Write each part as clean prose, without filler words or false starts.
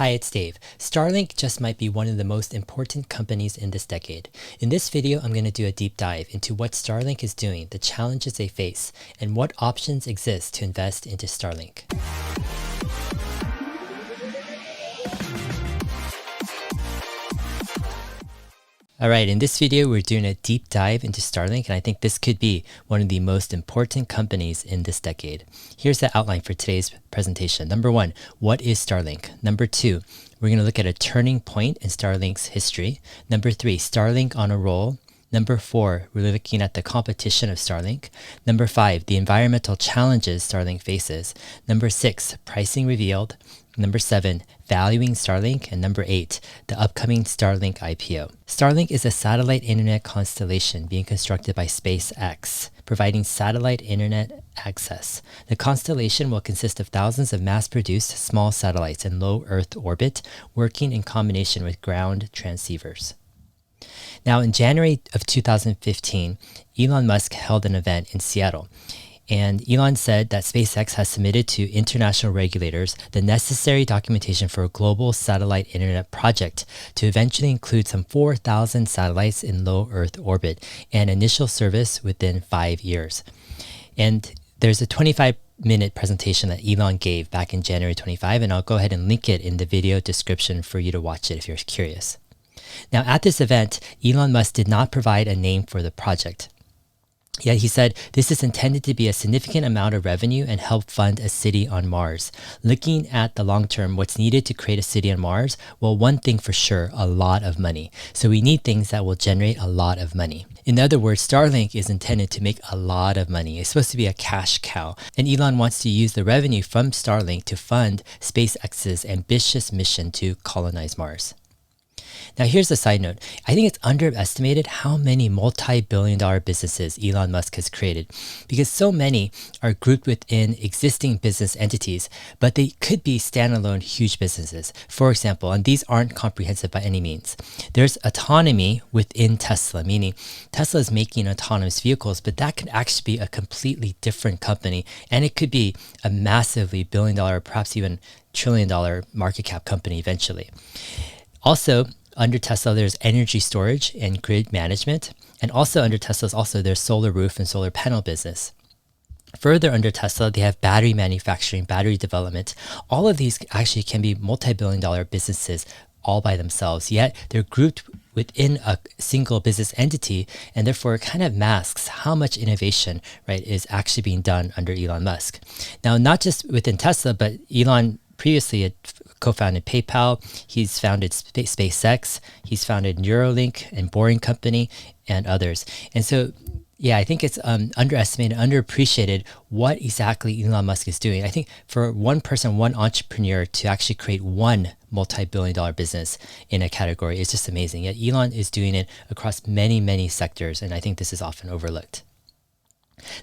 Hi, it's Dave. Starlink just might be one of the most important companies in this decade. In this video, I'm going to do a deep dive into what Starlink is doing, the challenges they face, and what options exist to invest into Starlink. Alright, in this video, we're doing a deep dive into Starlink, and I think this could be one of the most important companies in this decade. Here's the outline for today's presentation. Number one, what is Starlink? Number two, we're going to look at a turning point in Starlink's history. Number three, Starlink on a roll. Number four, we're looking at the competition of Starlink. Number five, the environmental challenges Starlink faces. Number six, pricing revealed. Number seven, valuing Starlink. And number eight, the upcoming Starlink IPO. Starlink is a satellite internet constellation being constructed by SpaceX, providing satellite internet access. The constellation will consist of thousands of mass-produced small satellites in low Earth orbit, working in combination with ground transceivers. Now, in January of 2015, Elon Musk held an event in Seattle. And Elon said that SpaceX has submitted to international regulators the necessary documentation for a global satellite internet project to eventually include some 4,000 satellites in low Earth orbit and initial service within 5 years. And there's a 25-minute presentation that Elon gave back in January 25, and I'll go ahead and link it in the video description for you to watch it if you're curious. Now, at this event, Elon Musk did not provide a name for the project. Yet he said this is intended to be a significant amount of revenue and help fund a city on Mars. Looking at the long term, what's needed to create a city on Mars? Well, one thing for sure, a lot of money. So we need things that will generate a lot of money. In other words, Starlink is intended to make a lot of money. It's supposed to be a cash cow. And Elon wants to use the revenue from Starlink to fund SpaceX's ambitious mission to colonize Mars. Now, here's a side note. I think it's underestimated how many multi-billion-dollar businesses Elon Musk has created, because so many are grouped within existing business entities, but they could be standalone huge businesses. For example, and these aren't comprehensive by any means, there's autonomy within Tesla, meaning Tesla is making autonomous vehicles, but that could actually be a completely different company, and it could be a massively billion-dollar, perhaps even trillion-dollar market cap company eventually. Also, under Tesla, there's energy storage and grid management. And also under Tesla is also their solar roof and solar panel business. Further under Tesla, they have battery manufacturing, battery development. All of these actually can be multi-billion-dollar businesses all by themselves, yet they're grouped within a single business entity, and therefore it kind of masks how much innovation, right, is actually being done under Elon Musk. Now, not just within Tesla, but Elon previously had co-founded PayPal, he's founded SpaceX, he's founded Neuralink and Boring Company, and others. And so, yeah, I think it's underestimated, underappreciated what exactly Elon Musk is doing. I think for one person, one entrepreneur to actually create one multi-billion-dollar business in a category is just amazing. Yet Elon is doing it across many, many sectors, and I think this is often overlooked.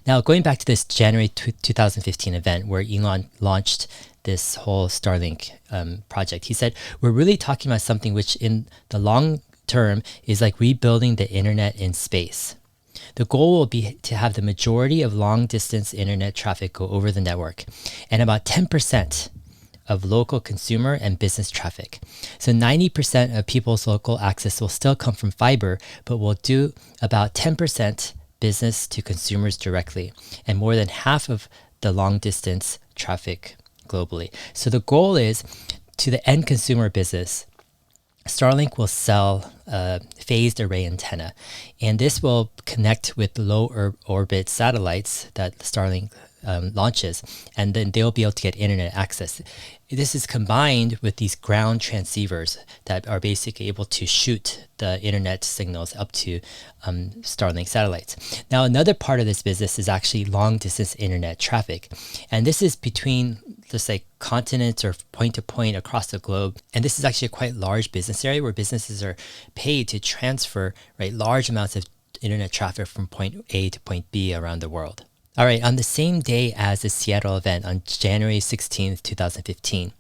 Now, going back to this January 2015 event where Elon launched this whole Starlink project, he said, we're really talking about something which in the long term is like rebuilding the internet in space. The goal will be to have the majority of long distance internet traffic go over the network and about 10% of local consumer and business traffic. So 90% of people's local access will still come from fiber, but will do about 10% business to consumers directly, and more than half of the long distance traffic globally. So the goal is to the end consumer business, Starlink will sell a phased array antenna, and this will connect with low orbit satellites that Starlink launches, and then they'll be able to get internet access. This is combined with these ground transceivers that are basically able to shoot the internet signals up to Starlink satellites. Now, another part of this business is actually long distance internet traffic, and this is between just like continents or point to point across the globe. And this is actually a quite large business area where businesses are paid to transfer, right, large amounts of internet traffic from point A to point B around the world. All right, on the same day as the Seattle event on January 16th, 2015,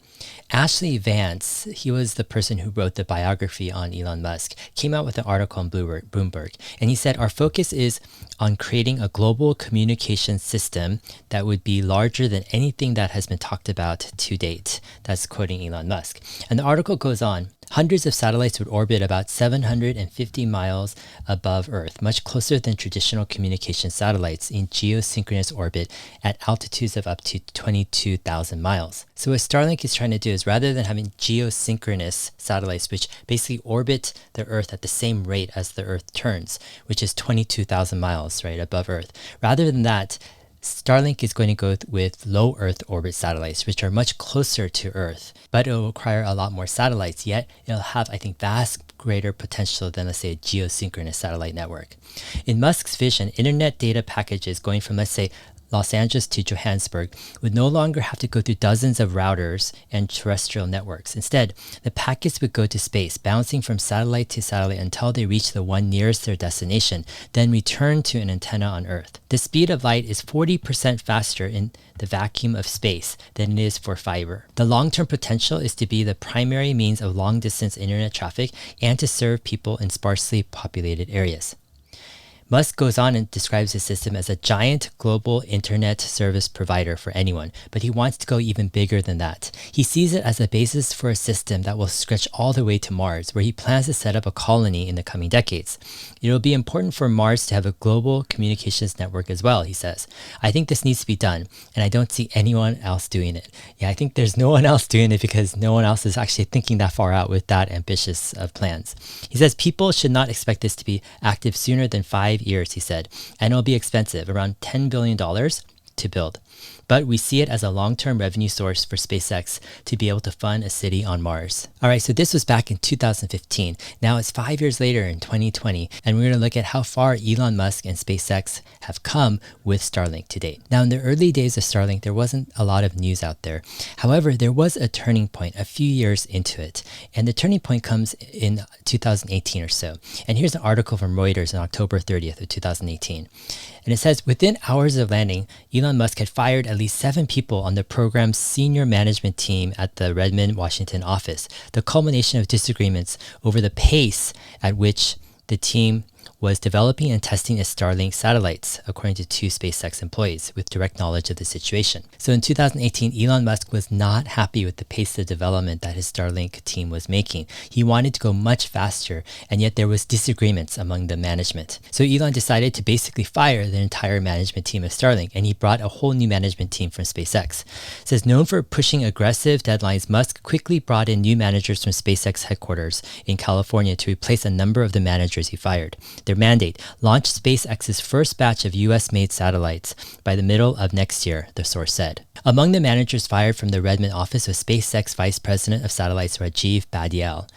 Ashley Vance, he was the person who wrote the biography on Elon Musk, came out with an article on Bloomberg, and he said, our focus is on creating a global communication system that would be larger than anything that has been talked about to date. That's quoting Elon Musk. And the article goes on. Hundreds of satellites would orbit about 750 miles above Earth, much closer than traditional communication satellites in geosynchronous orbit at altitudes of up to 22,000 miles. So what Starlink is trying to do is, rather than having geosynchronous satellites, which basically orbit the Earth at the same rate as the Earth turns, which is 22,000 miles, right, above Earth, rather than that, Starlink is going to go with low Earth orbit satellites, which are much closer to Earth, but it will require a lot more satellites, yet it'll have, I think, vast greater potential than, let's say, a geosynchronous satellite network. In Musk's vision, internet data packages going from, let's say, Los Angeles to Johannesburg would no longer have to go through dozens of routers and terrestrial networks. Instead, the packets would go to space, bouncing from satellite to satellite until they reach the one nearest their destination, then return to an antenna on Earth. The speed of light is 40% faster in the vacuum of space than it is for fiber. The long-term potential is to be the primary means of long-distance internet traffic and to serve people in sparsely populated areas. Musk goes on and describes the system as a giant global internet service provider for anyone, but he wants to go even bigger than that. He sees it as a basis for a system that will stretch all the way to Mars, where he plans to set up a colony in the coming decades. It will be important for Mars to have a global communications network as well, he says. I think this needs to be done, and I don't see anyone else doing it. Yeah, I think there's no one else doing it because no one else is actually thinking that far out with that ambitious of plans. He says people should not expect this to be active sooner than 5 years, he said, and it'll be expensive, around $10 billion to build. But we see it as a long-term revenue source for SpaceX to be able to fund a city on Mars. All right, so this was back in 2015. Now it's 5 years later in 2020, and we're going to look at how far Elon Musk and SpaceX have come with Starlink to date. Now, in the early days of Starlink, there wasn't a lot of news out there. However, there was a turning point a few years into it, and the turning point comes in 2018 or so. And here's an article from Reuters on October 30th of 2018. And it says, within hours of landing, Elon Musk had fired at least 7 people on the program's senior management team at the Redmond, Washington office, the culmination of disagreements over the pace at which the team was developing and testing its Starlink satellites, according to 2 SpaceX employees with direct knowledge of the situation. So in 2018, Elon Musk was not happy with the pace of development that his Starlink team was making. He wanted to go much faster, and yet there was disagreements among the management. So Elon decided to basically fire the entire management team of Starlink, and he brought a whole new management team from SpaceX. It says, known for pushing aggressive deadlines, Musk quickly brought in new managers from SpaceX headquarters in California to replace a number of the managers he fired. Their mandate, launch SpaceX's first batch of US-made satellites by the middle of next year, the source said. Among the managers fired from the Redmond office was SpaceX Vice President of Satellites Rajiv Badial.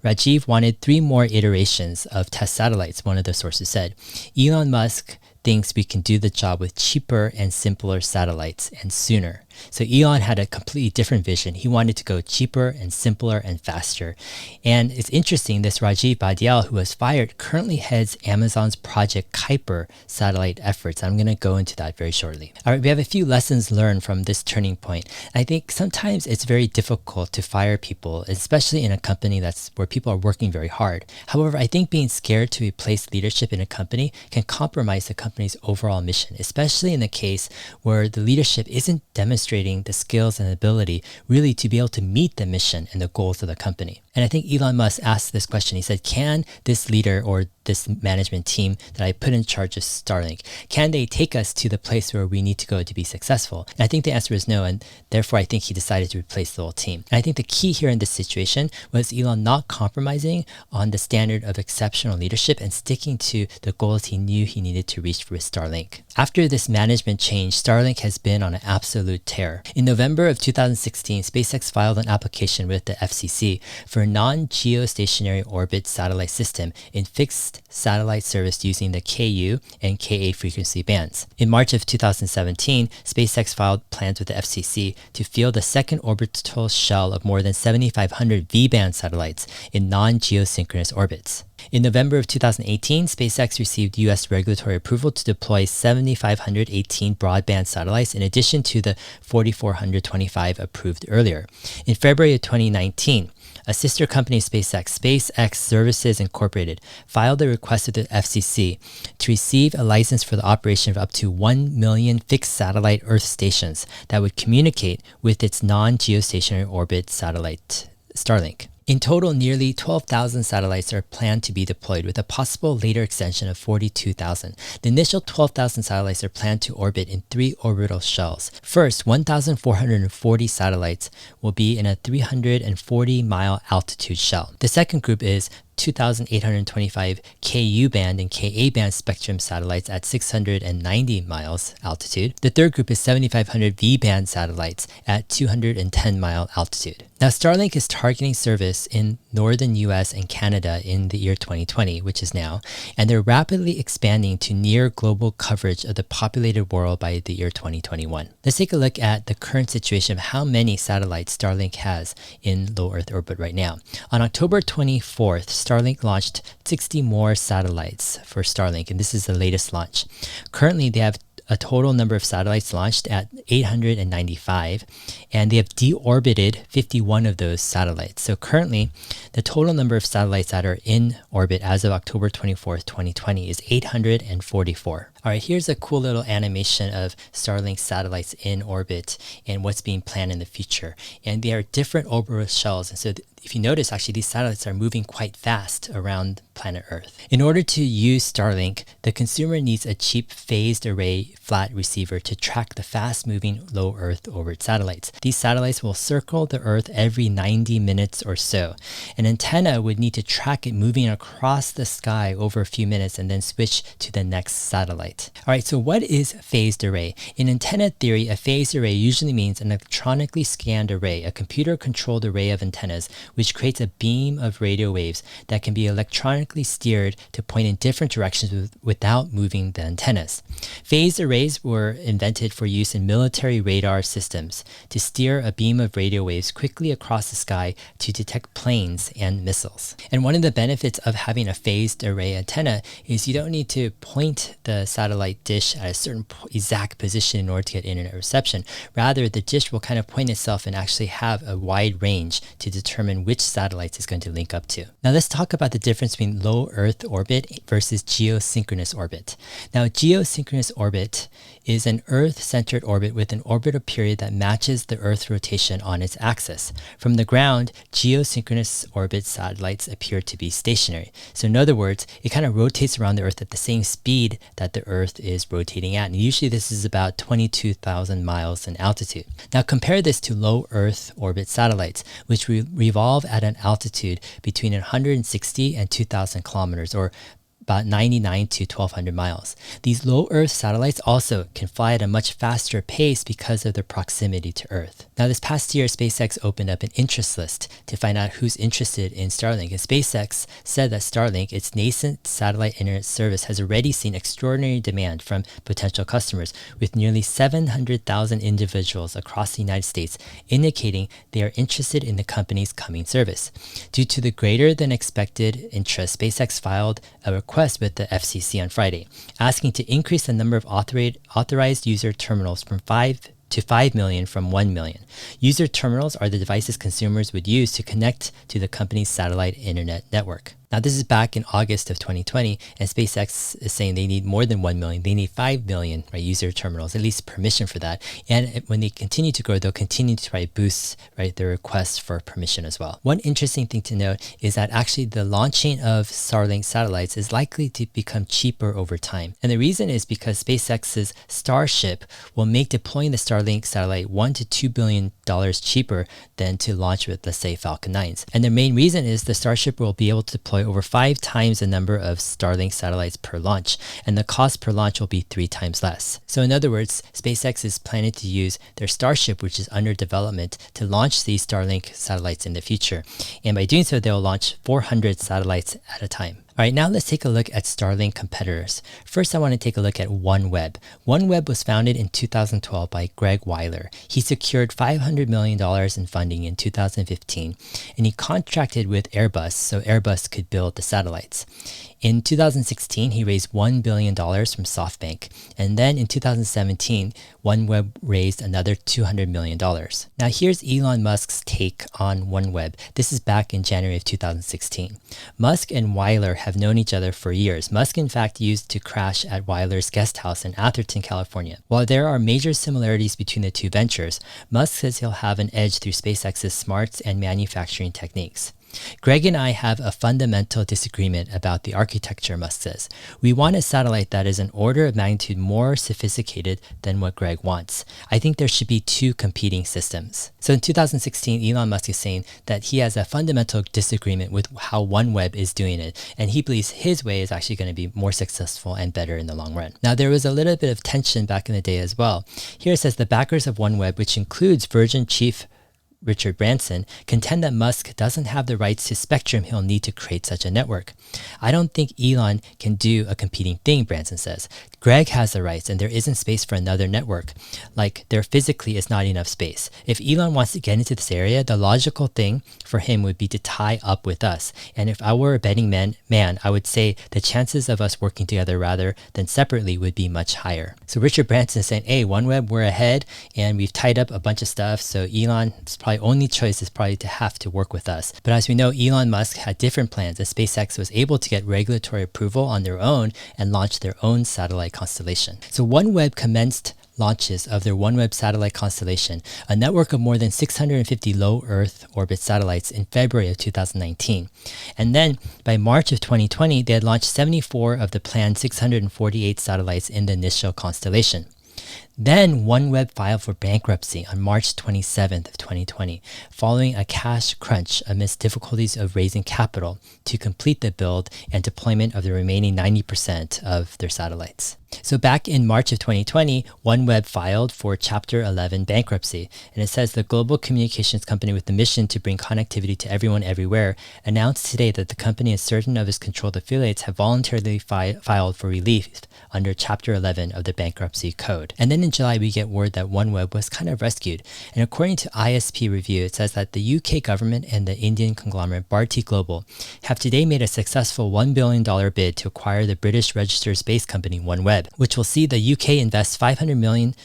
Rajiv wanted 3 more iterations of test satellites, one of the sources said. Elon Musk thinks we can do the job with cheaper and simpler satellites and sooner. So Elon had a completely different vision. He wanted to go cheaper and simpler and faster. And it's interesting, this Rajiv Badial, who was fired, currently heads Amazon's Project Kuiper satellite efforts. I'm going to go into that very shortly. All right, we have a few lessons learned from this turning point. I think sometimes it's very difficult to fire people, especially in a company that's where people are working very hard. However, I think being scared to replace leadership in a company can compromise the company's overall mission, especially in the case where the leadership isn't demonstrating the skills and ability really to be able to meet the mission and the goals of the company. And I think Elon Musk asked this question. He said, can this leader or this management team that I put in charge of Starlink, can they take us to the place where we need to go to be successful? And I think the answer is no, and therefore I think he decided to replace the whole team. And I think the key here in this situation was Elon not compromising on the standard of exceptional leadership and sticking to the goals he knew he needed to reach with Starlink. After this management change, Starlink has been on an absolute tear. In November of 2016, SpaceX filed an application with the FCC for for a non-geostationary orbit satellite system in fixed satellite service using the Ku and Ka frequency bands. In March of 2017, SpaceX filed plans with the FCC to field a second orbital shell of more than 7,500 V-band satellites in non-geosynchronous orbits. In November of 2018, SpaceX received U.S. regulatory approval to deploy 7,518 broadband satellites in addition to the 4,425 approved earlier. In February of 2019, a sister company of SpaceX, SpaceX Services Incorporated, filed a request with the FCC to receive a license for the operation of up to 1 million fixed satellite Earth stations that would communicate with its non-geostationary orbit satellite, Starlink. In total, nearly 12,000 satellites are planned to be deployed, with a possible later extension of 42,000. The initial 12,000 satellites are planned to orbit in 3 orbital shells. First, 1,440 satellites will be in a 340-mile altitude shell. The second group is 2,825 Ku band and Ka band spectrum satellites at 690 miles altitude. The third group is 7,500 V band satellites at 210-mile altitude. Now, Starlink is targeting service in northern US and Canada in the year 2020, which is now, and they're rapidly expanding to near global coverage of the populated world by the year 2021. Let's take a look at the current situation of how many satellites Starlink has in low Earth orbit right now. On October 24th, Starlink launched 60 more satellites for Starlink, and this is the latest launch. Currently, they have a total number of satellites launched at 895, and they have deorbited 51 of those satellites. So currently, the total number of satellites that are in orbit as of October 24th, 2020 is 844. All right, here's a cool little animation of Starlink satellites in orbit and what's being planned in the future. And they are different orbital shells. And so if you notice, actually, these satellites are moving quite fast around planet Earth. In order to use Starlink, the consumer needs a cheap phased array flat receiver to track the fast-moving low Earth orbit satellites. These satellites will circle the Earth every 90 minutes or so. An antenna would need to track it moving across the sky over a few minutes and then switch to the next satellite. All right, so what is phased array? In antenna theory, a phased array usually means an electronically scanned array, a computer-controlled array of antennas, which creates a beam of radio waves that can be electronically steered to point in different directions without moving the antennas. Phased arrays were invented for use in military radar systems to steer a beam of radio waves quickly across the sky to detect planes and missiles. And one of the benefits of having a phased array antenna is you don't need to point the satellite dish at a certain exact position in order to get internet reception. Rather, the dish will kind of point itself and actually have a wide range to determine which satellites it's going to link up to. Now let's talk about the difference between low Earth orbit versus geosynchronous orbit. Now, geosynchronous orbit is an Earth-centered orbit with an orbital period that matches the Earth's rotation on its axis. From the ground, geosynchronous orbit satellites appear to be stationary. So in other words, it kind of rotates around the Earth at the same speed that the Earth is rotating at. And usually this is about 22,000 miles in altitude. Now compare this to low Earth orbit satellites, which revolve at an altitude between 160 and 2,000 kilometers, or about 99 to 1,200 miles. These low Earth satellites also can fly at a much faster pace because of their proximity to Earth. Now, this past year, SpaceX opened up an interest list to find out who's interested in Starlink. And SpaceX said that Starlink, its nascent satellite internet service, has already seen extraordinary demand from potential customers, with nearly 700,000 individuals across the United States indicating they are interested in the company's coming service. Due to the greater than expected interest, SpaceX filed a request with the FCC on Friday, asking to increase the number of authorized user terminals from 5 million from 1 million. User terminals are the devices consumers would use to connect to the company's satellite internet network. Now, this is back in August of 2020, and SpaceX is saying they need more than 1 million. They need 5 million user terminals, at least permission for that. And when they continue to grow, they'll continue to boost their requests for permission as well. One interesting thing to note is that actually the launching of Starlink satellites is likely to become cheaper over time. And the reason is because SpaceX's Starship will make deploying the Starlink satellite $1 to $2 billion cheaper than to launch with, let's say, Falcon 9s. And the main reason is the Starship will be able to deploy deploy over 5 times the number of Starlink satellites per launch, and the cost per launch will be 3 times less. So in other words, SpaceX is planning to use their Starship, which is under development, to launch these Starlink satellites in the future. And by doing so, they'll launch 400 satellites at a time. All right, now let's take a look at Starlink competitors. First, I want to take a look at OneWeb. OneWeb was founded in 2012 by Greg Weiler. He secured $500 million in funding in 2015, and he contracted with Airbus so Airbus could build the satellites. In 2016, he raised $1 billion from SoftBank. And then in 2017, OneWeb raised another $200 million. Now here's Elon Musk's take on OneWeb. This is back in January of 2016. Musk and Weiler have known each other for years. Musk, in fact, used to crash at Weiler's guest house in Atherton, California. While there are major similarities between the two ventures, Musk says he'll have an edge through SpaceX's smarts and manufacturing techniques. Greg and I have a fundamental disagreement about the architecture, Musk says. We want a satellite that is an order of magnitude more sophisticated than what Greg wants. I think there should be 2 competing systems. So in 2016, Elon Musk is saying that he has a fundamental disagreement with how OneWeb is doing it, and he believes his way is actually going to be more successful and better in the long run. Now, there was a little bit of tension back in the day as well. Here it says the backers of OneWeb, which includes Virgin chief Richard Branson, contend that Musk doesn't have the rights to spectrum he'll need to create such a network. I don't think Elon can do a competing thing, Branson says. Greg has the rights and there isn't space for another network. Like, there physically is not enough space. If Elon wants to get into this area, the logical thing for him would be to tie up with us. And if I were a betting man, I would say the chances of us working together rather than separately would be much higher. So Richard Branson is saying, hey, OneWeb, we're ahead and we've tied up a bunch of stuff. So Elon's probably only choice is probably to have to work with us. But as we know, Elon Musk had different plans as SpaceX was able to get regulatory approval on their own and launch their own satellite constellation. So OneWeb commenced launches of their OneWeb satellite constellation, a network of more than 650 low Earth orbit satellites in February of 2019. And then by March of 2020, they had launched 74 of the planned 648 satellites in the initial constellation. Then OneWeb filed for bankruptcy on March 27th of 2020, following a cash crunch amidst difficulties of raising capital to complete the build and deployment of the remaining 90% of their satellites. So back in March of 2020, OneWeb filed for Chapter 11 bankruptcy, and it says the global communications company with the mission to bring connectivity to everyone everywhere announced today that the company and certain of its controlled affiliates have voluntarily filed for relief under Chapter 11 of the bankruptcy code. And then in July, we get word that OneWeb was kind of rescued. And according to ISP Review, it says that the UK government and the Indian conglomerate Bharti Global have today made a successful $1 billion bid to acquire the British registered space company OneWeb, which will see the UK invest $500 million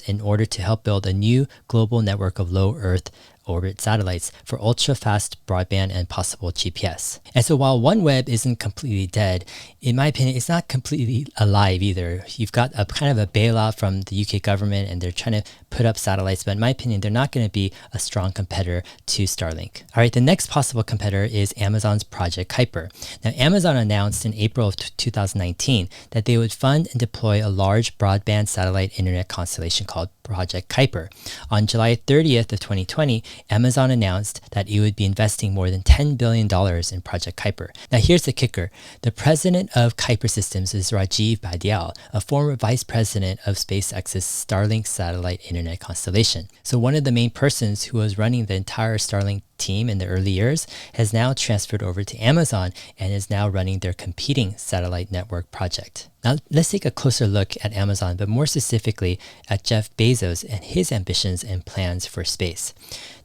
in order to help build a new global network of low Earth orbit satellites for ultra-fast broadband and possible GPS. And so while OneWeb isn't completely dead, in my opinion, it's not completely alive either. You've got a kind of a bailout from the UK government and they're trying to put up satellites, but in my opinion, they're not going to be a strong competitor to Starlink. All right, the next possible competitor is Amazon's Project Kuiper. Now, Amazon announced in April of 2019 that they would fund and deploy a large broadband satellite internet constellation called Project Kuiper. On July 30th of 2020, Amazon announced that it would be investing more than $10 billion in Project Kuiper. Now here's the kicker. The president of Kuiper Systems is Rajiv Badial, a former vice president of SpaceX's Starlink satellite internet constellation. So one of the main persons who was running the entire Starlink team in the early years has now transferred over to Amazon and is now running their competing satellite network project. Now let's take a closer look at Amazon, but more specifically at Jeff Bezos and his ambitions and plans for space.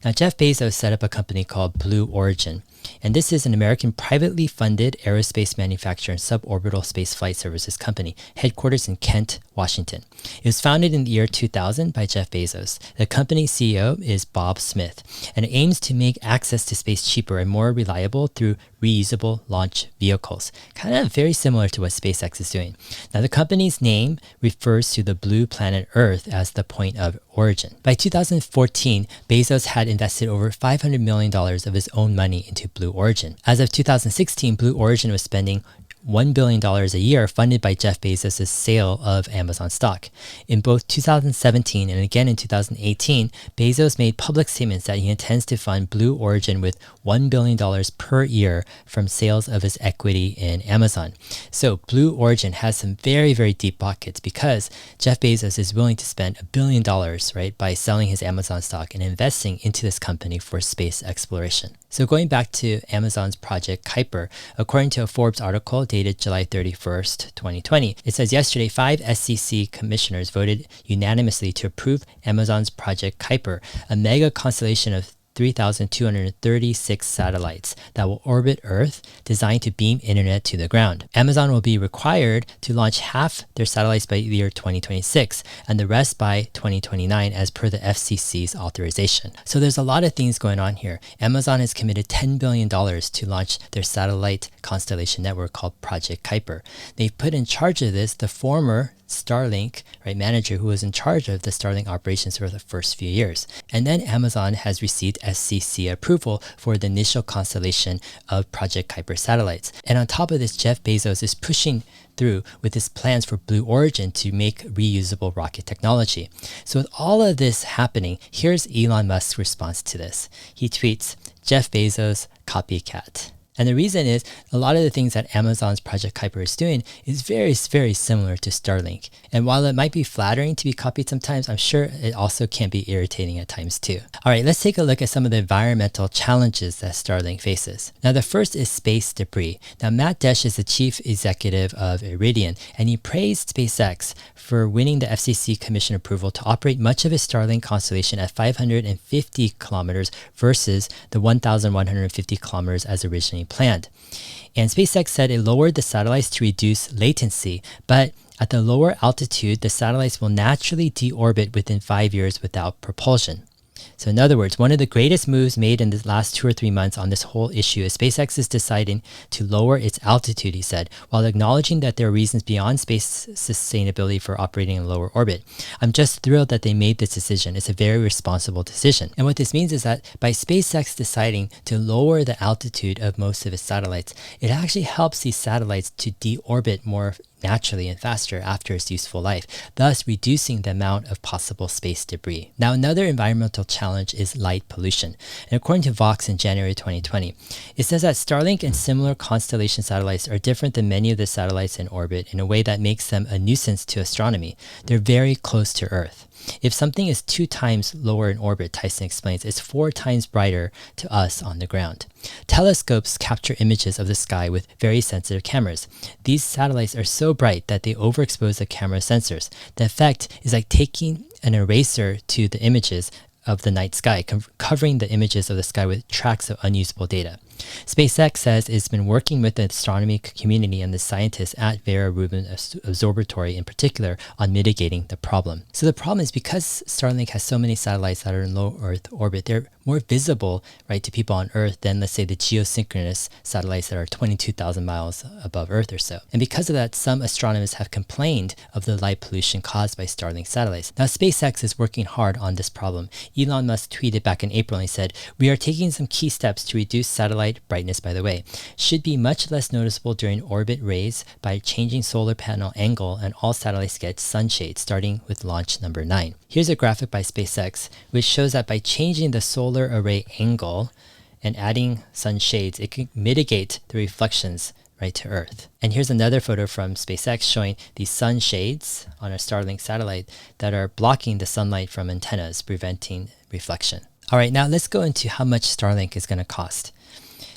Now Jeff Bezos set up a company called Blue Origin, and this is an American privately funded aerospace manufacturer and suborbital space flight services company, headquarters in Kent, Washington. It was founded in the year 2000 by Jeff Bezos. The company's CEO is Bob Smith, and it aims to make access to space cheaper and more reliable through reusable launch vehicles, kind of very similar to what SpaceX is doing. Now, the company's name refers to the blue planet Earth as the point of origin. By 2014, Bezos had invested over $500 million of his own money into Blue Origin. As of 2016, Blue Origin was spending $1 billion a year funded by Jeff Bezos' sale of Amazon stock. In both 2017 and again in 2018, Bezos made public statements that he intends to fund Blue Origin with $1 billion per year from sales of his equity in Amazon. So Blue Origin has some very, very deep pockets because Jeff Bezos is willing to spend $1 billion, right, by selling his Amazon stock and investing into this company for space exploration. So going back to Amazon's project Kuiper, according to a Forbes article dated July 31st, 2020, it says yesterday 5 SEC commissioners voted unanimously to approve Amazon's project Kuiper, a mega constellation of 3,236 satellites that will orbit Earth, designed to beam internet to the ground. Amazon will be required to launch half their satellites by the year 2026 and the rest by 2029 as per the FCC's authorization. So there's a lot of things going on here. Amazon has committed $10 billion to launch their satellite constellation network called Project Kuiper. They've put in charge of this the former Starlink, right, manager who was in charge of the Starlink operations for the first few years. And then Amazon has received SEC approval for the initial constellation of Project Kuiper satellites. And on top of this, Jeff Bezos is pushing through with his plans for Blue Origin to make reusable rocket technology. So with all of this happening, here's Elon Musk's response to this. He tweets, "Jeff Bezos, copycat." And the reason is a lot of the things that Amazon's Project Kuiper is doing is very, very similar to Starlink. And while it might be flattering to be copied sometimes, I'm sure it also can be irritating at times too. All right, let's take a look at some of the environmental challenges that Starlink faces. Now, the first is space debris. Now, Matt Desch is the chief executive of Iridium, and he praised SpaceX for winning the FCC commission approval to operate much of its Starlink constellation at 550 kilometers versus the 1,150 kilometers as originally planned. And SpaceX said it lowered the satellites to reduce latency, but at the lower altitude, the satellites will naturally deorbit within 5 years without propulsion. So in other words, one of the greatest moves made in the last 2 or 3 months on this whole issue is SpaceX is deciding to lower its altitude, he said, while acknowledging that there are reasons beyond space sustainability for operating in lower orbit. I'm just thrilled that they made this decision. It's a very responsible decision. And what this means is that by SpaceX deciding to lower the altitude of most of its satellites, it actually helps these satellites to deorbit more naturally and faster after its useful life, thus reducing the amount of possible space debris. Now, another environmental challenge is light pollution. And according to Vox in January 2020, it says that Starlink and similar constellation satellites are different than many of the satellites in orbit in a way that makes them a nuisance to astronomy. They're very close to Earth. If something is 2 times lower in orbit, Tyson explains, it's 4 times brighter to us on the ground. Telescopes capture images of the sky with very sensitive cameras. These satellites are so bright that they overexpose the camera sensors. The effect is like taking an eraser to the images of the night sky, covering the images of the sky with tracks of unusable data. SpaceX says it's been working with the astronomy community and the scientists at Vera Rubin Observatory in particular on mitigating the problem. So the problem is because Starlink has so many satellites that are in low Earth orbit, they're more visible, right, to people on Earth than, let's say, the geosynchronous satellites that are 22,000 miles above Earth or so. And because of that, some astronomers have complained of the light pollution caused by Starlink satellites. Now, SpaceX is working hard on this problem. Elon Musk tweeted back in April and he said, "We are taking some key steps to reduce satellite brightness, by the way, should be much less noticeable during orbit rays by changing solar panel angle, and all satellites get sunshade starting with launch number 9. Here's a graphic by SpaceX, which shows that by changing the solar array angle and adding sunshades, it can mitigate the reflections right to Earth. And here's another photo from SpaceX showing these sunshades on a Starlink satellite that are blocking the sunlight from antennas, preventing reflection. All right, now let's go into how much Starlink is going to cost.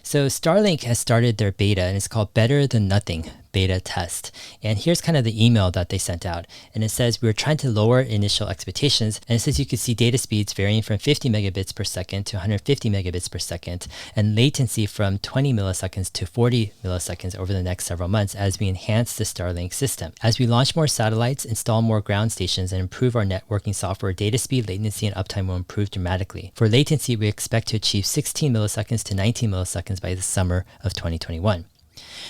So Starlink has started their beta, and it's called Better Than Nothing beta test. And here's kind of the email that they sent out. And it says, we're trying to lower initial expectations. And it says you could see data speeds varying from 50 megabits per second to 150 megabits per second, and latency from 20 milliseconds to 40 milliseconds over the next several months as we enhance the Starlink system. As we launch more satellites, install more ground stations, and improve our networking software, data speed, latency, and uptime will improve dramatically. For latency, we expect to achieve 16 milliseconds to 19 milliseconds by the summer of 2021.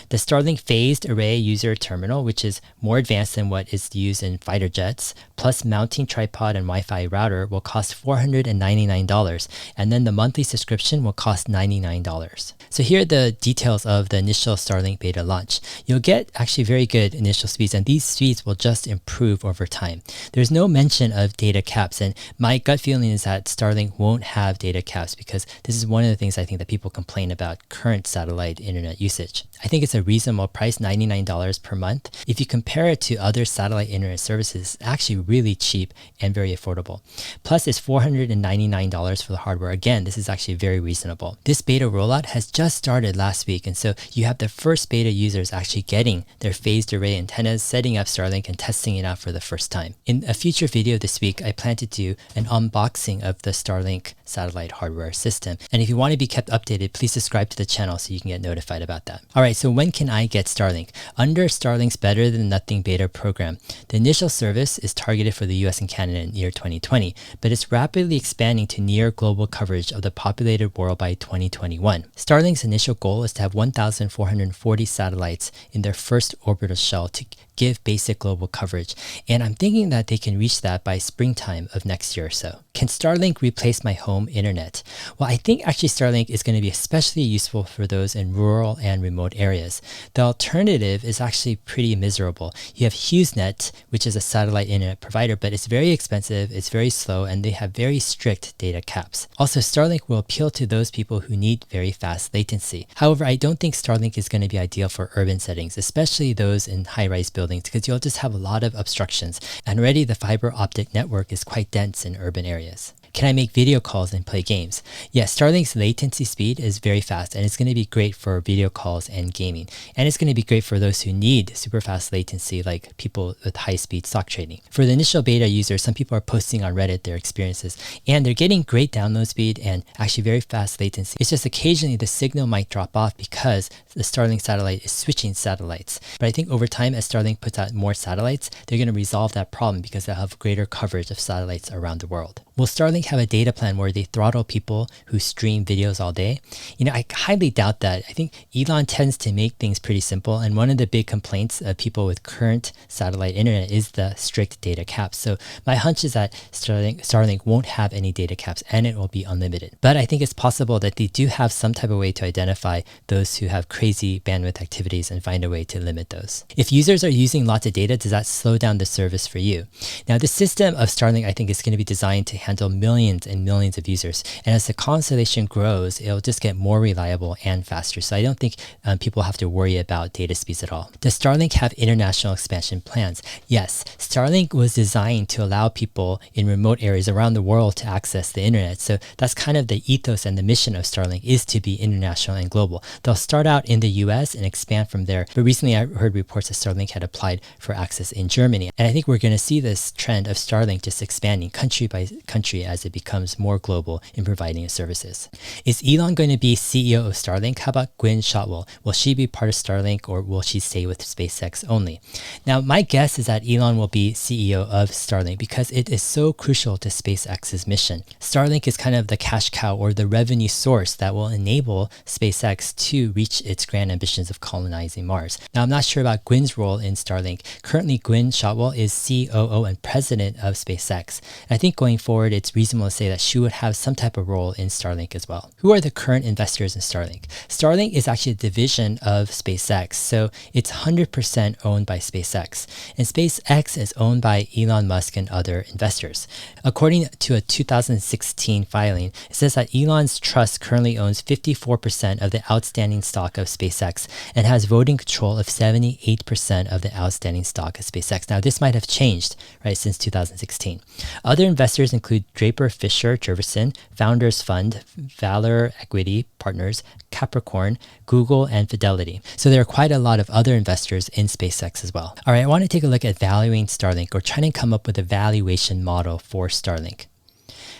The Starlink phased array user terminal, which is more advanced than what is used in fighter jets, plus mounting tripod and Wi-Fi router will cost $499, and then the monthly subscription will cost $99. So here are the details of the initial Starlink beta launch. You'll get actually very good initial speeds, and these speeds will just improve over time. There's no mention of data caps, and my gut feeling is that Starlink won't have data caps because this is one of the things I think that people complain about current satellite internet usage. I think it's a reasonable price, $99 per month. If you compare it to other satellite internet services, it's actually really cheap and very affordable. Plus, it's $499 for the hardware. Again, this is actually very reasonable. This beta rollout has just started last week, and so you have the first beta users actually getting their phased array antennas, setting up Starlink, and testing it out for the first time. In a future video this week, I plan to do an unboxing of the Starlink satellite hardware system. And if you want to be kept updated, please subscribe to the channel so you can get notified about that. All right, so when can I get Starlink? Under Starlink's Better Than Nothing beta program, the initial service is targeted for the US and Canada in year 2020, but it's rapidly expanding to near global coverage of the populated world by 2021. Starlink's initial goal is to have 1,440 satellites in their first orbital shell to give basic global coverage, and I'm thinking that they can reach that by springtime of next year or so. Can Starlink replace my home internet? Well, I think actually Starlink is going to be especially useful for those in rural and remote areas. The alternative is actually pretty miserable. You have HughesNet, which is a satellite internet provider, but it's very expensive, it's very slow, and they have very strict data caps. Also, Starlink will appeal to those people who need very fast latency. However, I don't think Starlink is going to be ideal for urban settings, especially those in high-rise buildings, because you'll just have a lot of obstructions. And already the fiber optic network is quite dense in urban areas. Can I make video calls and play games? Yes, Starlink's latency speed is very fast, and it's going to be great for video calls and gaming. And it's going to be great for those who need super fast latency, like people with high-speed stock trading. For the initial beta users, some people are posting on Reddit their experiences, and they're getting great download speed and actually very fast latency. It's just occasionally the signal might drop off because the Starlink satellite is switching satellites. But I think over time, as Starlink puts out more satellites, they're going to resolve that problem because they'll have greater coverage of satellites around the world. Will Starlink have a data plan where they throttle people who stream videos all day? You know, I highly doubt that. I think Elon tends to make things pretty simple, and one of the big complaints of people with current satellite internet is the strict data caps. So my hunch is that Starlink won't have any data caps and it will be unlimited. But I think it's possible that they do have some type of way to identify those who have crazy bandwidth activities and find a way to limit those. If users are using lots of data, does that slow down the service for you? Now, the system of Starlink, I think, is going to be designed to handle millions and millions of users. And as the constellation grows, it'll just get more reliable and faster. So I don't think people have to worry about data speeds at all. Does Starlink have international expansion plans? Yes, Starlink was designed to allow people in remote areas around the world to access the internet. So that's kind of the ethos and the mission of Starlink, is to be international and global. They'll start out in the US and expand from there. But recently I heard reports that Starlink had applied for access in Germany. And I think we're going to see this trend of Starlink just expanding country by country as it becomes more global in providing its services. Is Elon going to be CEO of Starlink? How about Gwynne Shotwell? Will she be part of Starlink, or will she stay with SpaceX only? Now, my guess is that Elon will be CEO of Starlink because it is so crucial to SpaceX's mission. Starlink is kind of the cash cow or the revenue source that will enable SpaceX to reach its grand ambitions of colonizing Mars. Now, I'm not sure about Gwynne's role in Starlink. Currently, Gwynne Shotwell is COO and president of SpaceX. And I think going forward, it's reasonable to say that she would have some type of role in Starlink as well. Who are the current investors in Starlink? Starlink is actually a division of SpaceX, so it's 100% owned by SpaceX. And SpaceX is owned by Elon Musk and other investors. According to a 2016 filing, it says that Elon's trust currently owns 54% of the outstanding stock of SpaceX and has voting control of 78% of the outstanding stock of SpaceX. Now, this might have changed, right, since 2016. Other investors include Draper Fisher Jurvetson, Founders Fund, Valor Equity Partners, Capricorn, Google, and Fidelity. So there are quite a lot of other investors in SpaceX as well. All right, I want to take a look at valuing Starlink, or trying to come up with a valuation model for Starlink.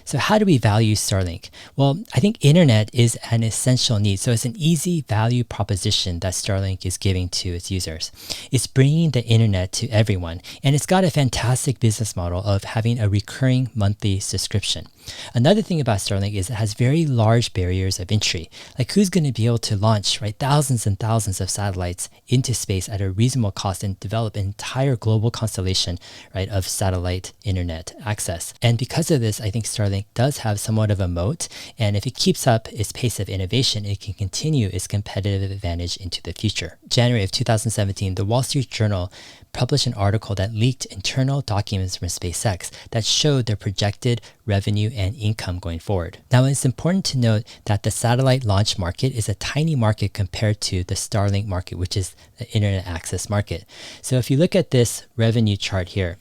So how do we value Starlink? Well, I think internet is an essential need. So it's an easy value proposition that Starlink is giving to its users. It's bringing the internet to everyone, and it's got a fantastic business model of having a recurring monthly subscription. Another thing about Starlink is it has very large barriers of entry. Like, who's going to be able to launch, right, thousands and thousands of satellites into space at a reasonable cost and develop an entire global constellation, right, of satellite internet access? And because of this, I think Starlink does have somewhat of a moat. And if it keeps up its pace of innovation, it can continue its competitive advantage into the future. January of 2017, the Wall Street Journal published an article that leaked internal documents from SpaceX that showed their projected revenue and income going forward. Now, it's important to note that the satellite launch market is a tiny market compared to the Starlink market, which is the internet access market. So if you look at this revenue chart here,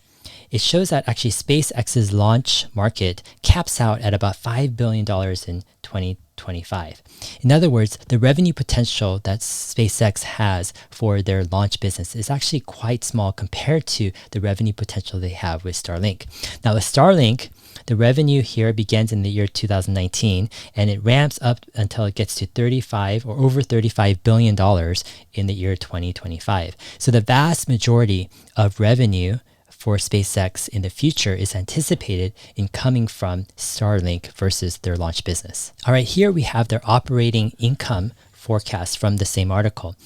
it shows that actually SpaceX's launch market caps out at about $5 billion in 2025. In other words, the revenue potential that SpaceX has for their launch business is actually quite small compared to the revenue potential they have with Starlink. Now, with Starlink, the revenue here begins in the year 2019, and it ramps up until it gets to over $35 billion in the year 2025. So the vast majority of revenue for SpaceX in the future is anticipated in coming from Starlink versus their launch business. All right, here we have their operating income forecast from the same article.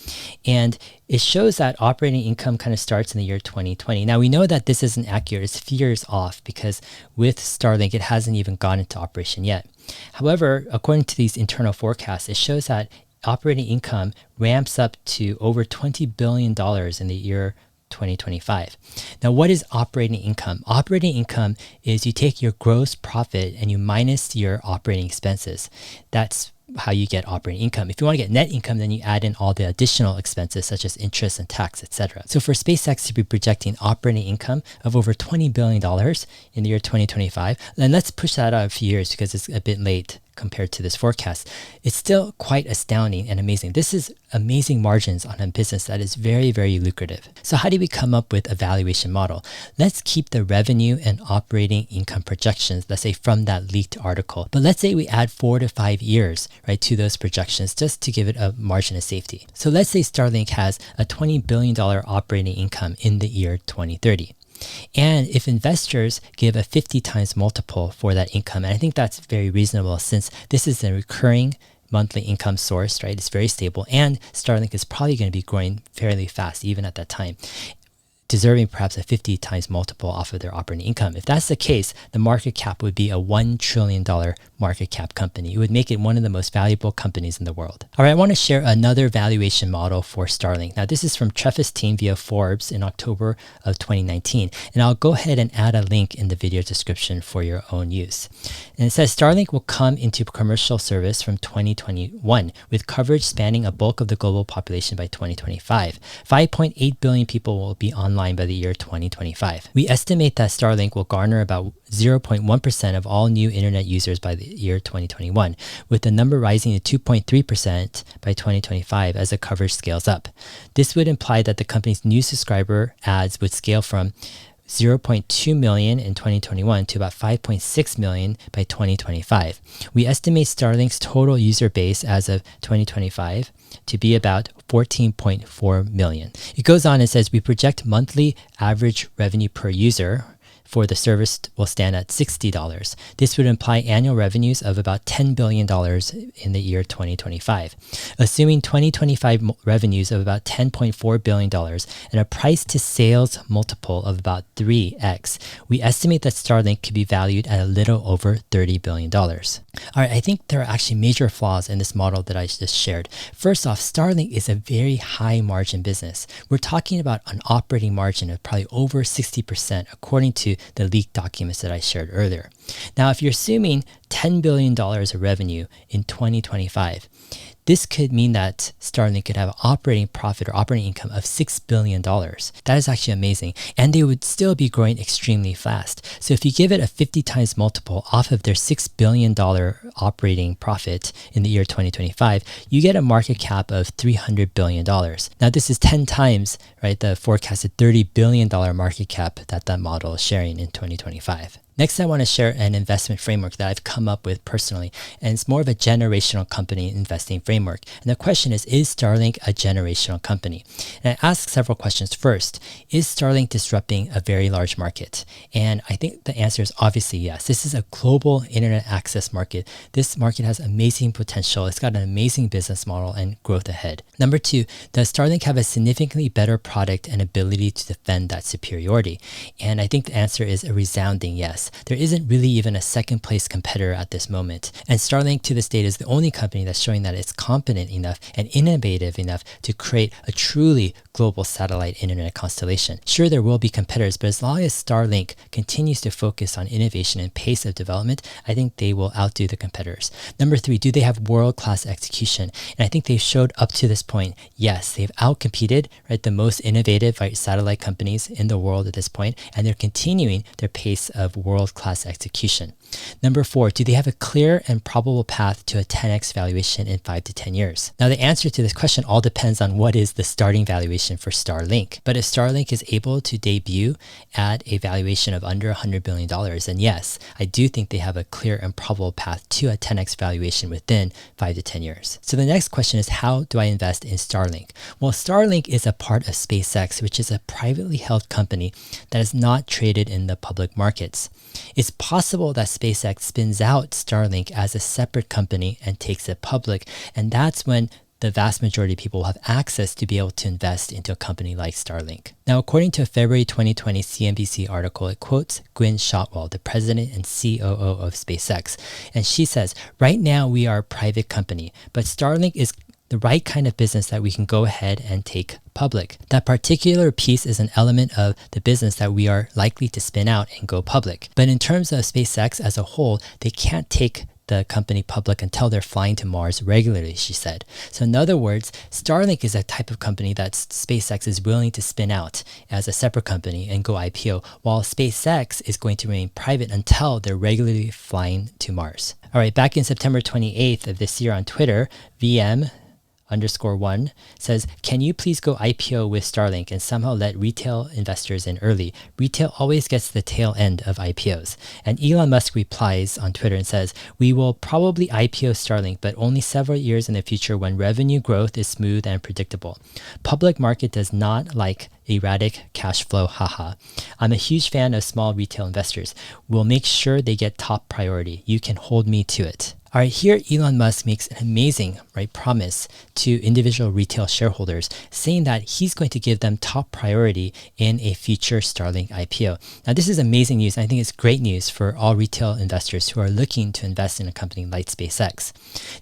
And it shows that operating income kind of starts in the year 2020. Now, we know that this isn't accurate. It's years off because with Starlink, it hasn't even gone into operation yet. However, according to these internal forecasts, it shows that operating income ramps up to over $20 billion in the year 2025. Now, what is operating income? Operating income is you take your gross profit and you minus your operating expenses. That's how you get operating income. If you want to get net income, then you add in all the additional expenses such as interest and tax, etc. So for SpaceX to be projecting operating income of over $20 billion in the year 2025, then let's push that out a few years because it's a bit late compared to this forecast. It's still quite astounding and amazing. This is amazing margins on a business that is very, very lucrative. So how do we come up with a valuation model? Let's keep the revenue and operating income projections, let's say from that leaked article. But let's say we add 4 to 5 years, right, to those projections just to give it a margin of safety. So let's say Starlink has a $20 billion operating income in the year 2030. And if investors give a 50 times multiple for that income, and I think that's very reasonable since this is a recurring monthly income source, right? It's very stable, and Starlink is probably going to be growing fairly fast even at that time, deserving perhaps a 50 times multiple off of their operating income. If that's the case, the market cap would be a $1 trillion market cap company. It would make it one of the most valuable companies in the world. All right, I want to share another valuation model for Starlink. Now, this is from Treffa's team via Forbes in October of 2019, and I'll go ahead and add a link in the video description for your own use. And it says Starlink will come into commercial service from 2021 with coverage spanning a bulk of the global population by 2025. 5.8 billion people will be online by the year 2025. We estimate that Starlink will garner about 0.1% of all new internet users by the year 2021, with the number rising to 2.3% by 2025 as the coverage scales up. This would imply that the company's new subscriber adds would scale from 0.2 million in 2021 to about 5.6 million by 2025. We estimate Starlink's total user base as of 2025 to be about 14.4 million. It goes on and says we project monthly average revenue per user for the service will stand at $60. This would imply annual revenues of about $10 billion in the year 2025. Assuming 2025 revenues of about $10.4 billion and a price to sales multiple of about 3x, we estimate that Starlink could be valued at a little over $30 billion. All right, I think there are actually major flaws in this model that I just shared. First off, Starlink is a very high margin business. We're talking about an operating margin of probably over 60% according to the leaked documents that I shared earlier. Now, if you're assuming $10 billion of revenue in 2025, this could mean that Starlink could have an operating profit or operating income of $6 billion. That is actually amazing. And they would still be growing extremely fast. So if you give it a 50 times multiple off of their $6 billion operating profit in the year 2025, you get a market cap of $300 billion. Now, this is 10 times, right, the forecasted $30 billion market cap that model is sharing in 2025. Next, I want to share an investment framework that I've come up with personally, and it's more of a generational company investing framework. And the question is Starlink a generational company? And I ask several questions. First, is Starlink disrupting a very large market? And I think the answer is obviously yes. This is a global internet access market. This market has amazing potential. It's got an amazing business model and growth ahead. Number two, does Starlink have a significantly better product and ability to defend that superiority? And I think the answer is a resounding yes. There isn't really even a second place competitor at this moment. And Starlink to this date is the only company that's showing that it's competent enough and innovative enough to create a truly global satellite internet constellation. Sure, there will be competitors, but as long as Starlink continues to focus on innovation and pace of development, I think they will outdo the competitors. Number three, do they have world-class execution? And I think they've showed up to this point, yes, they've outcompeted the most innovative satellite companies in the world at this point, and they're continuing their pace of world-class execution. Number four, do they have a clear and probable path to a 10x valuation in 5 to 10 years? Now, the answer to this question all depends on what is the starting valuation for Starlink. But if Starlink is able to debut at a valuation of under $100 billion, then yes, I do think they have a clear and probable path to a 10x valuation within 5 to 10 years. So the next question is, how do I invest in Starlink? Well, Starlink is a part of SpaceX, which is a privately held company that is not traded in the public markets. It's possible that SpaceX spins out Starlink as a separate company and takes it public, and that's when the vast majority of people will have access to be able to invest into a company like Starlink. Now, according to a February 2020 CNBC article, it quotes Gwynne Shotwell, the president and COO of SpaceX, and she says, "Right now we are a private company, but Starlink is the right kind of business that we can go ahead and take public. That particular piece is an element of the business that we are likely to spin out and go public. But in terms of SpaceX as a whole, they can't take the company public until they're flying to Mars regularly," she said. So in other words, Starlink is a type of company that SpaceX is willing to spin out as a separate company and go IPO, while SpaceX is going to remain private until they're regularly flying to Mars. All right, back in September 28th of this year on Twitter, VM_1 says, "Can you please go IPO with Starlink and somehow let retail investors in early? Retail always gets the tail end of IPOs." And Elon Musk replies on Twitter and says, "We will probably IPO Starlink, but only several years in the future when revenue growth is smooth and predictable. Public market does not like erratic cash flow, haha. I'm a huge fan of small retail investors. We'll make sure they get top priority. You can hold me to it." All right, here Elon Musk makes an amazing promise to individual retail shareholders, saying that he's going to give them top priority in a future Starlink IPO. Now, this is amazing news. And I think it's great news for all retail investors who are looking to invest in a company like SpaceX.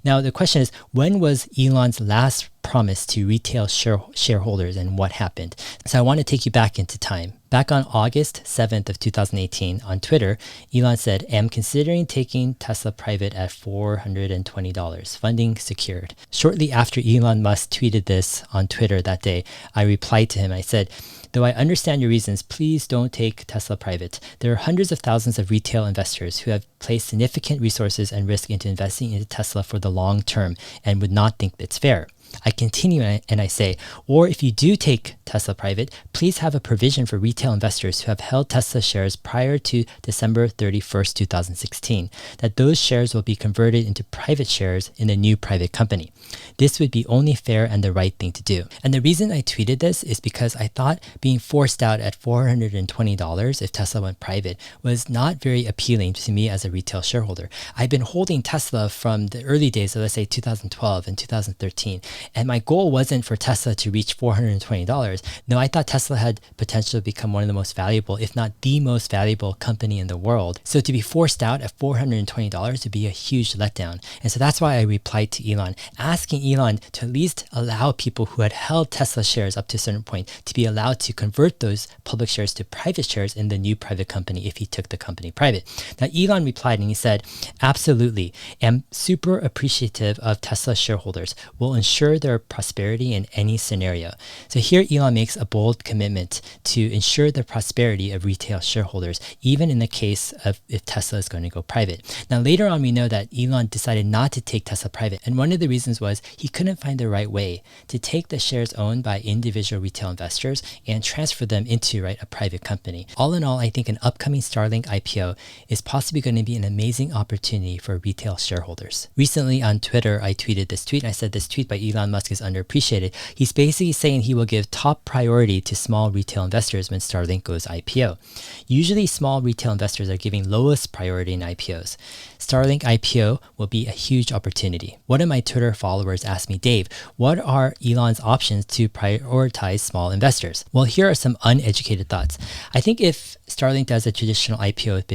Now, the question is, when was Elon's last promise to retail shareholders and what happened? So I want to take you back into time. Back on August 7th of 2018 on Twitter, Elon said, "I'm considering taking Tesla private at $420, funding secured." Shortly after Elon Musk tweeted this on Twitter that day, I replied to him. I said, "Though I understand your reasons, please don't take Tesla private. There are hundreds of thousands of retail investors who have placed significant resources and risk into investing into Tesla for the long term and would not think it's fair." I continue and I say, "Or if you do take Tesla private, please have a provision for retail investors who have held Tesla shares prior to December 31st, 2016, that those shares will be converted into private shares in a new private company. This would be only fair and the right thing to do." And the reason I tweeted this is because I thought being forced out at $420 if Tesla went private was not very appealing to me as a retail shareholder. I've been holding Tesla from the early days of, let's say, 2012 and 2013. And my goal wasn't for Tesla to reach $420. No, I thought Tesla had potential to become one of the most valuable, if not the most valuable company in the world. So to be forced out at $420 would be a huge letdown. And so that's why I replied to Elon, asking Elon to at least allow people who had held Tesla shares up to a certain point to be allowed to convert those public shares to private shares in the new private company if he took the company private. Now, Elon replied and he said, "Absolutely. I'm super appreciative of Tesla shareholders. Will ensure ensure their prosperity in any scenario. So here Elon makes a bold commitment to ensure the prosperity of retail shareholders, even in the case of if Tesla is going to go private. Now later on we know that Elon decided not to take Tesla private, and one of the reasons was he couldn't find the right way to take the shares owned by individual retail investors and transfer them into a private company. All in all, I think an upcoming Starlink IPO is possibly going to be an amazing opportunity for retail shareholders. Recently on Twitter, I tweeted this tweet. I said this tweet by Elon Musk is underappreciated. He's basically saying he will give top priority to small retail investors when Starlink goes IPO. Usually small retail investors are giving lowest priority in IPOs. Starlink IPO will be a huge opportunity. One of my Twitter followers asked me, Dave, what are Elon's options to prioritize small investors? Well, here are some uneducated thoughts. I think if Starlink does a traditional IPO with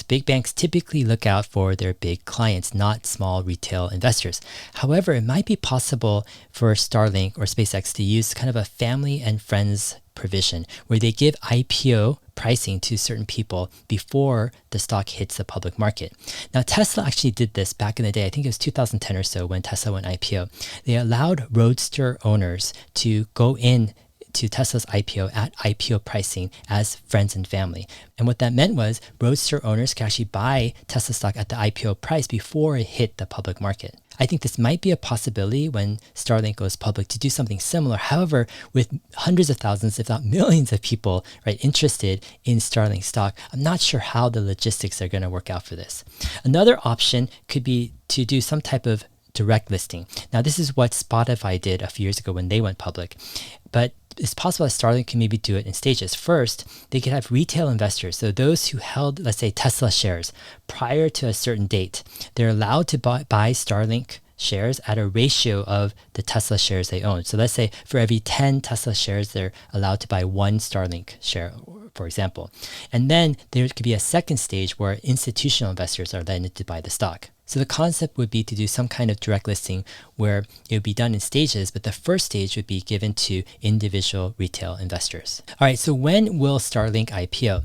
big banks typically look out for their big clients, not small retail investors. However, it might be possible for Starlink or SpaceX to use kind of a family and friends provision where they give IPO pricing to certain people before the stock hits the public market. Now, Tesla actually did this back in the day. I think it was 2010 or so when Tesla went IPO. They allowed Roadster owners to go in to Tesla's IPO at IPO pricing as friends and family. And what that meant was Roadster owners could actually buy Tesla stock at the IPO price before it hit the public market. I think this might be a possibility when Starlink goes public to do something similar. However, with hundreds of thousands, if not millions of people interested in Starlink stock, I'm not sure how the logistics are going to work out for this. Another option could be to do some type of direct listing. Now, this is what Spotify did a few years ago when they went public. But it's possible that Starlink can maybe do it in stages. First, they could have retail investors. So those who held, let's say, Tesla shares prior to a certain date, they're allowed to buy Starlink shares at a ratio of the Tesla shares they own. So let's say for every 10 Tesla shares, they're allowed to buy one Starlink share, for example. And then there could be a second stage where institutional investors are allowed to buy the stock. So the concept would be to do some kind of direct listing where it would be done in stages, but the first stage would be given to individual retail investors. All right, so when will Starlink IPO?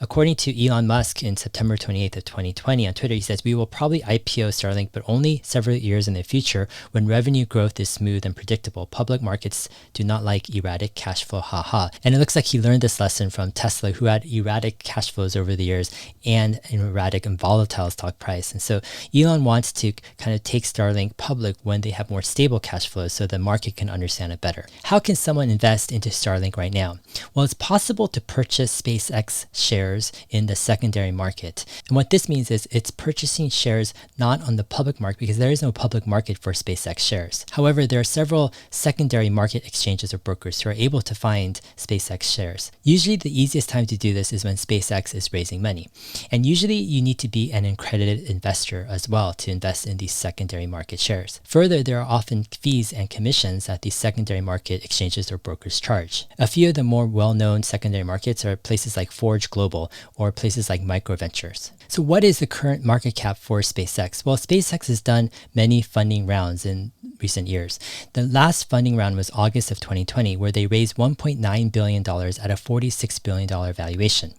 According to Elon Musk in September 28th of 2020 on Twitter, he says, we will probably IPO Starlink, but only several years in the future when revenue growth is smooth and predictable. Public markets do not like erratic cash flow, haha. And it looks like he learned this lesson from Tesla, who had erratic cash flows over the years and an erratic and volatile stock price. And so Elon wants to kind of take Starlink public when they have more stable cash flows so the market can understand it better. How can someone invest into Starlink right now? Well, it's possible to purchase SpaceX shares in the secondary market. And what this means is it's purchasing shares not on the public market because there is no public market for SpaceX shares. However, there are several secondary market exchanges or brokers who are able to find SpaceX shares. Usually the easiest time to do this is when SpaceX is raising money. And usually you need to be an accredited investor as well to invest in these secondary market shares. Further, there are often fees and commissions that these secondary market exchanges or brokers charge. A few of the more well-known secondary markets are places like Forge Global or places like Microventures. So what is the current market cap for SpaceX? Well, SpaceX has done many funding rounds in recent years. The last funding round was August of 2020, where they raised $1.9 billion at a $46 billion valuation.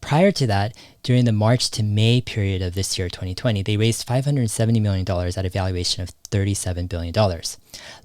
Prior to that, during the March to May period of this year, 2020, they raised $570 million at a valuation of $37 billion.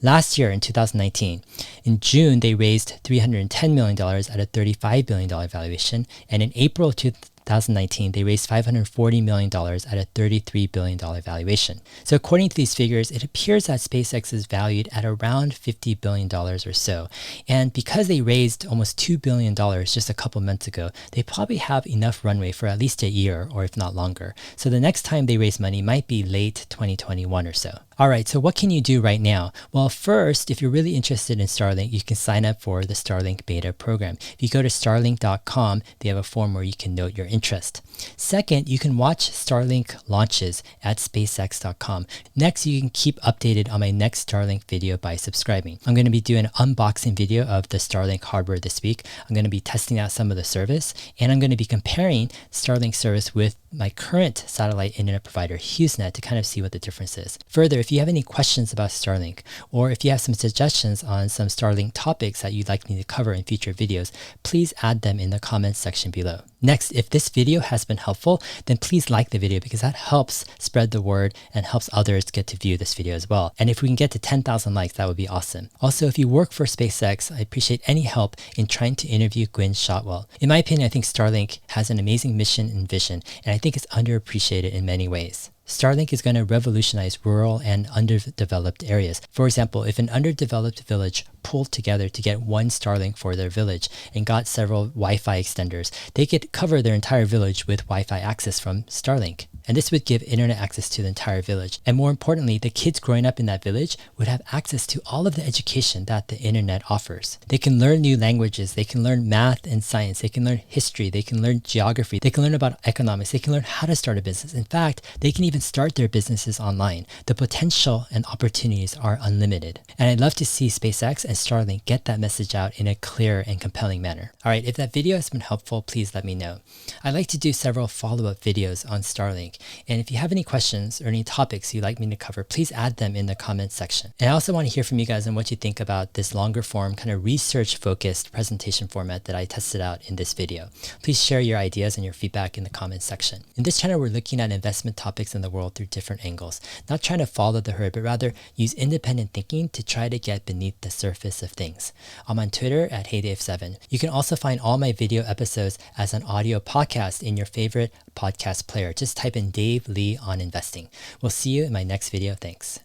Last year, in 2019, in June, they raised $310 million at a $35 billion valuation. And in April of 2019, they raised $540 million at a $33 billion valuation. So according to these figures, it appears that SpaceX is valued at around $50 billion or so. And because they raised almost $2 billion just a couple months ago, they probably have enough runway for at least a year or if not longer. So the next time they raise money might be late 2021 or so. All right, so what can you do right now? Well, first, if you're really interested in Starlink, you can sign up for the Starlink beta program. If you go to starlink.com, they have a form where you can note your interest. Second, you can watch Starlink launches at spacex.com. Next, you can keep updated on my next Starlink video by subscribing. I'm going to be doing an unboxing video of the Starlink hardware this week. I'm going to be testing out some of the service, and I'm going to be comparing Starlink service with my current satellite internet provider, HughesNet, to kind of see what the difference is. Further, if you have any questions about Starlink, or if you have some suggestions on some Starlink topics that you'd like me to cover in future videos, please add them in the comments section below. Next, if this video has been helpful, then please like the video because that helps spread the word and helps others get to view this video as well. And if we can get to 10,000 likes, that would be awesome. Also, if you work for SpaceX, I appreciate any help in trying to interview Gwynne Shotwell. In my opinion, I think Starlink has an amazing mission and vision, and I think it's underappreciated in many ways. Starlink is going to revolutionize rural and underdeveloped areas. For example, if an underdeveloped village pulled together to get one Starlink for their village and got several Wi-Fi extenders, they could cover their entire village with Wi-Fi access from Starlink. And this would give internet access to the entire village. And more importantly, the kids growing up in that village would have access to all of the education that the internet offers. They can learn new languages, they can learn math and science, they can learn history, they can learn geography, they can learn about economics, they can learn how to start a business. In fact, they can even start their businesses online. The potential and opportunities are unlimited. And I'd love to see SpaceX and Starlink get that message out in a clear and compelling manner. All right, if that video has been helpful, please let me know. I'd like to do several follow-up videos on Starlink. And if you have any questions or any topics you'd like me to cover, please add them in the comments section. And I also want to hear from you guys on what you think about this longer form, kind of research focused presentation format that I tested out in this video. Please share your ideas and your feedback in the comments section. In this channel, we're looking at investment topics in the world through different angles, not trying to follow the herd, but rather use independent thinking to try to get beneath the surface of things. I'm on Twitter at HeyDave7. You can also find all my video episodes as an audio podcast in your favorite podcast player. Just type in Dave Lee on investing. We'll see you in my next video. Thanks.